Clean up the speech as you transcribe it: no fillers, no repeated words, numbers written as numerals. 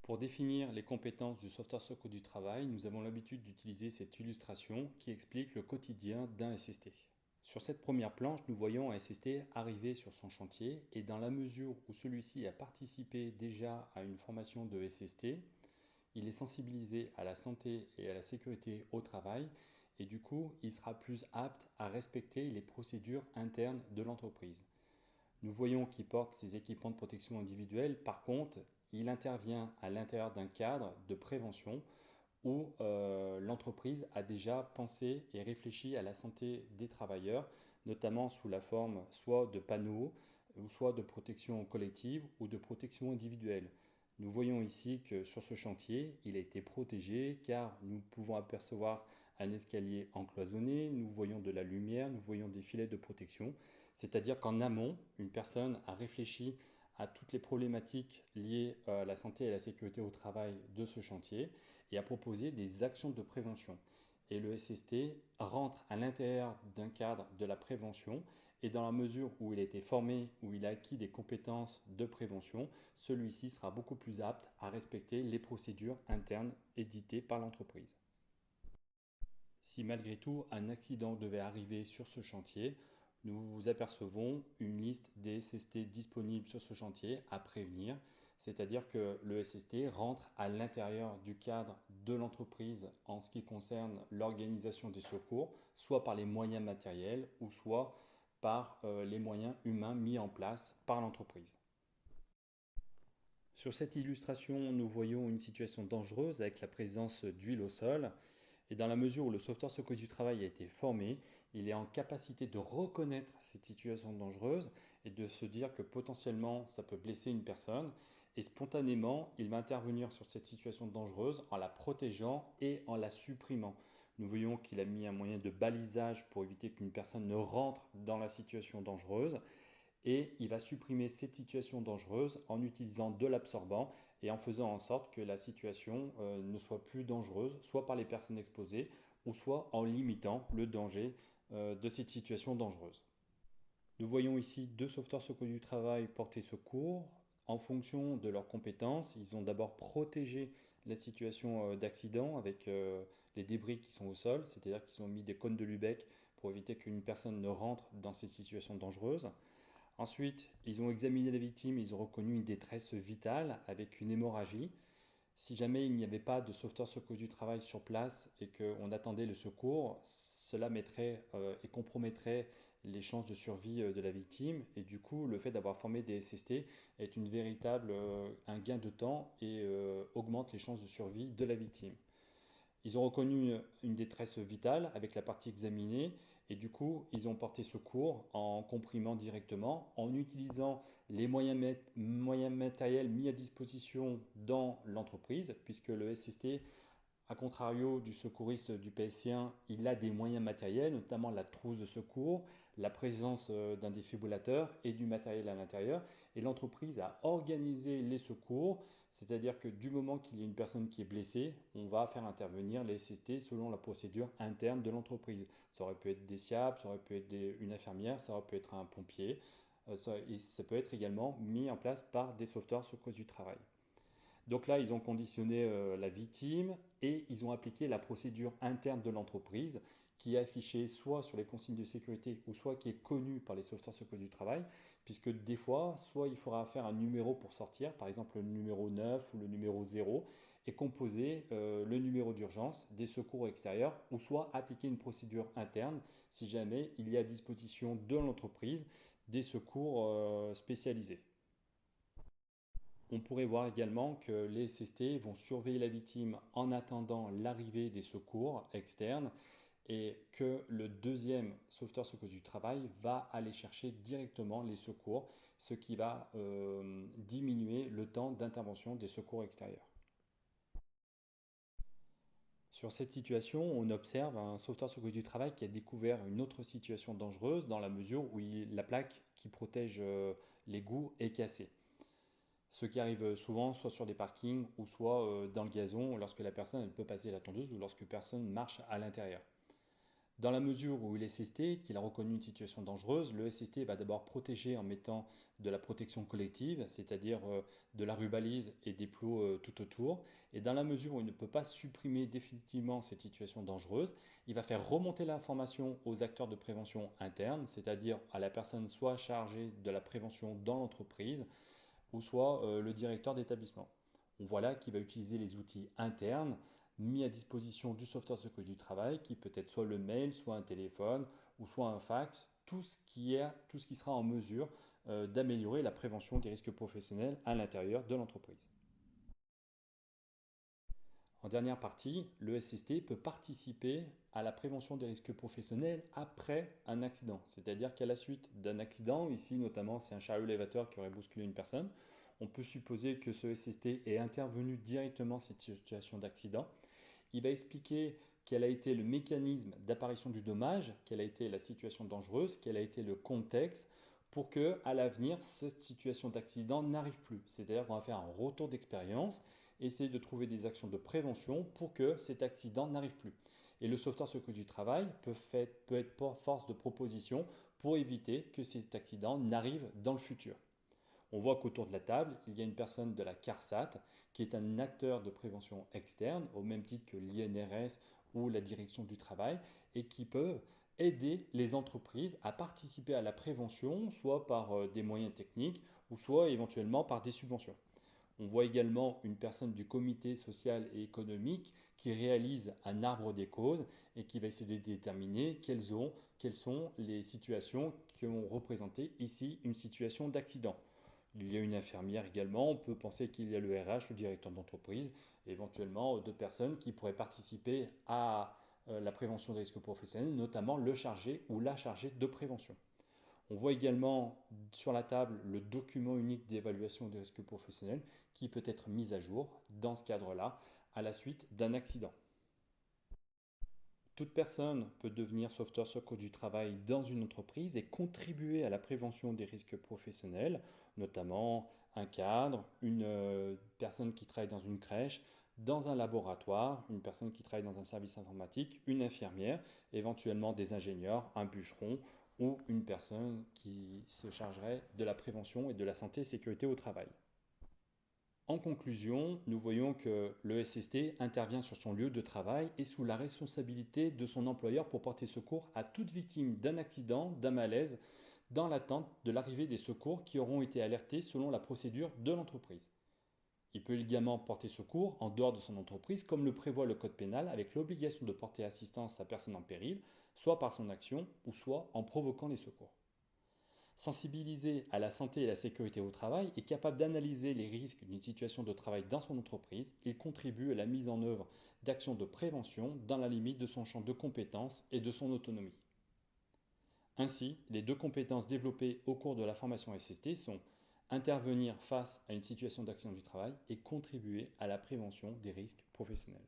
Pour définir les compétences du sauveteur secours du travail, nous avons l'habitude d'utiliser cette illustration qui explique le quotidien d'un SST. Sur cette première planche, nous voyons un SST arriver sur son chantier et dans la mesure où celui-ci a participé déjà à une formation de SST, il est sensibilisé à la santé et à la sécurité au travail et du coup, il sera plus apte à respecter les procédures internes de l'entreprise. Nous voyons qu'il porte ses équipements de protection individuelle. Par contre, il intervient à l'intérieur d'un cadre de prévention où l'entreprise a déjà pensé et réfléchi à la santé des travailleurs, notamment sous la forme soit de panneaux, ou soit de protection collective ou de protection individuelle. Nous voyons ici que sur ce chantier, il a été protégé car nous pouvons apercevoir un escalier encloisonné, nous voyons de la lumière, nous voyons des filets de protection. C'est-à-dire qu'en amont, une personne a réfléchi à toutes les problématiques liées à la santé et à la sécurité au travail de ce chantier et a proposé des actions de prévention. Et le SST rentre à l'intérieur d'un cadre de la prévention et dans la mesure où il a été formé, où il a acquis des compétences de prévention, celui-ci sera beaucoup plus apte à respecter les procédures internes éditées par l'entreprise. Si malgré tout un accident devait arriver sur ce chantier, nous apercevons une liste des SST disponibles sur ce chantier à prévenir, c'est-à-dire que le SST rentre à l'intérieur du cadre de l'entreprise en ce qui concerne l'organisation des secours, soit par les moyens matériels ou soit par les moyens humains mis en place par l'entreprise. Sur cette illustration, nous voyons une situation dangereuse avec la présence d'huile au sol. Et dans la mesure où le sauveteur secours du travail a été formé, il est en capacité de reconnaître cette situation dangereuse et de se dire que potentiellement ça peut blesser une personne. Et spontanément, il va intervenir sur cette situation dangereuse en la protégeant et en la supprimant. Nous voyons qu'il a mis un moyen de balisage pour éviter qu'une personne ne rentre dans la situation dangereuse et il va supprimer cette situation dangereuse en utilisant de l'absorbant et en faisant en sorte que la situation ne soit plus dangereuse, soit par les personnes exposées, ou soit en limitant le danger de cette situation dangereuse. Nous voyons ici deux sauveteurs secours du travail porter secours. En fonction de leurs compétences, ils ont d'abord protégé la situation d'accident avec les débris qui sont au sol, c'est-à-dire qu'ils ont mis des cônes de Lubeck pour éviter qu'une personne ne rentre dans cette situation dangereuse. Ensuite, ils ont examiné la victime, ils ont reconnu une détresse vitale avec une hémorragie. Si jamais il n'y avait pas de sauveteur secours du travail sur place et qu'on attendait le secours, cela mettrait et compromettrait les chances de survie de la victime. Et du coup, le fait d'avoir formé des SST est une véritable un gain de temps et augmente les chances de survie de la victime. Ils ont reconnu une détresse vitale avec la partie examinée et du coup, ils ont porté secours en comprimant directement, en utilisant les moyens matériels mis à disposition dans l'entreprise, puisque le SST, à contrario du secouriste du PSC1, il a des moyens matériels, notamment la trousse de secours, la présence d'un défibrillateur et du matériel à l'intérieur. Et l'entreprise a organisé les secours, c'est-à-dire que du moment qu'il y a une personne qui est blessée, on va faire intervenir les SST selon la procédure interne de l'entreprise. Ça aurait pu être des SIAP, ça aurait pu être une infirmière, ça aurait pu être un pompier, et ça peut être également mis en place par des sauveteurs secours du travail. Donc là, ils ont conditionné la victime et ils ont appliqué la procédure interne de l'entreprise qui est affichée soit sur les consignes de sécurité ou soit qui est connue par les sauveteurs secours du travail, puisque des fois, soit il faudra faire un numéro pour sortir, par exemple le numéro 9 ou le numéro 0, et composer le numéro d'urgence des secours extérieurs, ou soit appliquer une procédure interne si jamais il y a à disposition de l'entreprise des secours spécialisés. On pourrait voir également que les SST vont surveiller la victime en attendant l'arrivée des secours externes et que le deuxième sauveteur secours du travail va aller chercher directement les secours, ce qui va diminuer le temps d'intervention des secours extérieurs. Sur cette situation, on observe un sauveteur secours du travail qui a découvert une autre situation dangereuse dans la mesure où la plaque qui protège l'égout est cassée. Ce qui arrive souvent soit sur des parkings ou soit dans le gazon lorsque la personne elle peut passer la tondeuse ou lorsque personne marche à l'intérieur. Dans la mesure où le SST, qu'il a reconnu une situation dangereuse, le SST va d'abord protéger en mettant de la protection collective, c'est-à-dire de la rubalise et des plots tout autour. Et dans la mesure où il ne peut pas supprimer définitivement cette situation dangereuse, il va faire remonter l'information aux acteurs de prévention interne, c'est-à-dire à la personne soit chargée de la prévention dans l'entreprise, ou soit le directeur d'établissement. On voit là qu'il va utiliser les outils internes mis à disposition du sauveteur de sécurité du travail, qui peut être soit le mail, soit un téléphone, ou soit un fax, tout ce qui sera en mesure d'améliorer la prévention des risques professionnels à l'intérieur de l'entreprise. En dernière partie, le SST peut participer à la prévention des risques professionnels après un accident. C'est-à-dire qu'à la suite d'un accident, ici notamment c'est un chariot élévateur qui aurait bousculé une personne, on peut supposer que ce SST est intervenu directement cette situation d'accident. Il va expliquer quel a été le mécanisme d'apparition du dommage, quelle a été la situation dangereuse, quel a été le contexte pour que à l'avenir cette situation d'accident n'arrive plus. C'est-à-dire qu'on va faire un retour d'expérience, essayer de trouver des actions de prévention pour que cet accident n'arrive plus. Et le sauveteur sécurité du travail peut être force de proposition pour éviter que cet accident n'arrive dans le futur. On voit qu'autour de la table, il y a une personne de la CARSAT qui est un acteur de prévention externe, au même titre que l'INRS ou la direction du travail, et qui peut aider les entreprises à participer à la prévention, soit par des moyens techniques, ou soit éventuellement par des subventions. On voit également une personne du comité social et économique qui réalise un arbre des causes et qui va essayer de déterminer quelles sont les situations qui ont représenté ici une situation d'accident. Il y a une infirmière également, on peut penser qu'il y a le RH, le directeur d'entreprise, et éventuellement d'autres personnes qui pourraient participer à la prévention des risques professionnels, notamment le chargé ou la chargée de prévention. On voit également sur la table le document unique d'évaluation des risques professionnels qui peut être mis à jour dans ce cadre-là à la suite d'un accident. Toute personne peut devenir sauveteur secours du travail dans une entreprise et contribuer à la prévention des risques professionnels, notamment un cadre, une personne qui travaille dans une crèche, dans un laboratoire, une personne qui travaille dans un service informatique, une infirmière, éventuellement des ingénieurs, un bûcheron ou une personne qui se chargerait de la prévention et de la santé et sécurité au travail. En conclusion, nous voyons que le SST intervient sur son lieu de travail et sous la responsabilité de son employeur pour porter secours à toute victime d'un accident, d'un malaise, dans l'attente de l'arrivée des secours qui auront été alertés selon la procédure de l'entreprise. Il peut également porter secours en dehors de son entreprise, comme le prévoit le Code pénal, avec l'obligation de porter assistance à personne en péril, soit par son action ou soit en provoquant les secours. Sensibilisé à la santé et la sécurité au travail et capable d'analyser les risques d'une situation de travail dans son entreprise, il contribue à la mise en œuvre d'actions de prévention dans la limite de son champ de compétences et de son autonomie. Ainsi, les deux compétences développées au cours de la formation SST sont intervenir face à une situation d'accident du travail et contribuer à la prévention des risques professionnels.